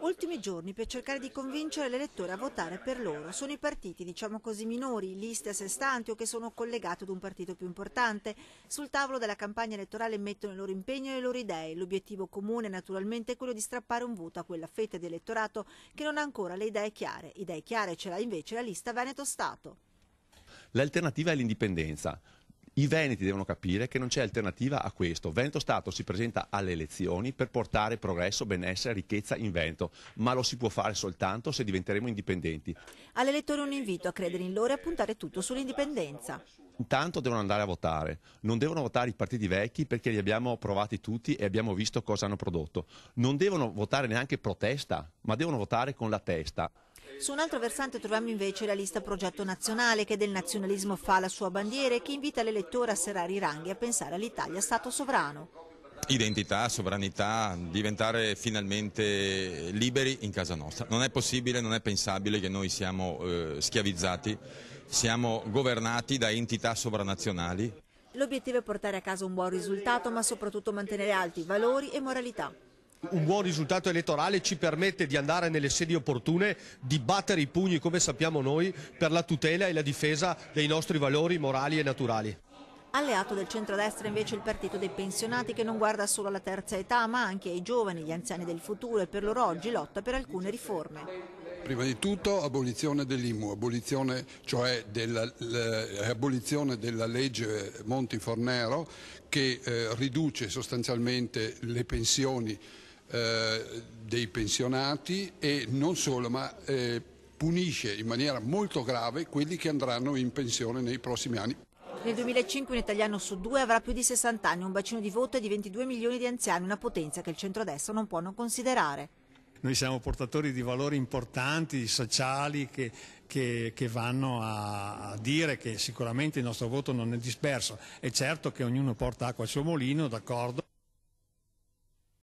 Ultimi giorni per cercare di convincere l'elettore a votare per loro. Sono i partiti, diciamo così, minori, liste a sé stanti o che sono collegati ad un partito più importante. Sul tavolo della campagna elettorale mettono il loro impegno e le loro idee. L'obiettivo comune naturalmente è quello di strappare un voto a quella fetta di elettorato che non ha ancora le idee chiare. Idee chiare ce l'ha invece la lista Veneto Stato. L'alternativa è l'indipendenza. I veneti devono capire che non c'è alternativa a questo. Veneto Stato si presenta alle elezioni per portare progresso, benessere, ricchezza in Veneto, ma lo si può fare soltanto se diventeremo indipendenti. All'elettore un invito a credere in loro e a puntare tutto sull'indipendenza. Intanto devono andare a votare, non devono votare i partiti vecchi perché li abbiamo provati tutti e abbiamo visto cosa hanno prodotto. Non devono votare neanche protesta, ma devono votare con la testa. Su un altro versante troviamo invece la lista Progetto Nazionale che del nazionalismo fa la sua bandiera e che invita l'elettore a serrare i ranghi e a pensare all'Italia Stato sovrano. Identità, sovranità, diventare finalmente liberi in casa nostra. Non è possibile, non è pensabile che noi siamo schiavizzati, siamo governati da entità sovranazionali. L'obiettivo è portare a casa un buon risultato, ma soprattutto mantenere alti valori e moralità. Un buon risultato elettorale ci permette di andare nelle sedi opportune, di battere i pugni come sappiamo noi per la tutela e la difesa dei nostri valori morali e naturali. Alleato del centrodestra invece il partito dei pensionati che non guarda solo alla terza età ma anche ai giovani, gli anziani del futuro e per loro oggi lotta per alcune riforme. Prima di tutto abolizione dell'IMU, abolizione della legge Monti-Fornero che riduce sostanzialmente le pensioni dei pensionati e non solo, ma punisce in maniera molto grave quelli che andranno in pensione nei prossimi anni. Nel 2005 un italiano su due avrà più di 60 anni, un bacino di voto è di 22 milioni di anziani, una potenza che il centrodestra non può non considerare. Noi siamo portatori di valori importanti, sociali, che vanno a dire che sicuramente il nostro voto non è disperso. È certo che ognuno porta acqua al suo mulino, d'accordo.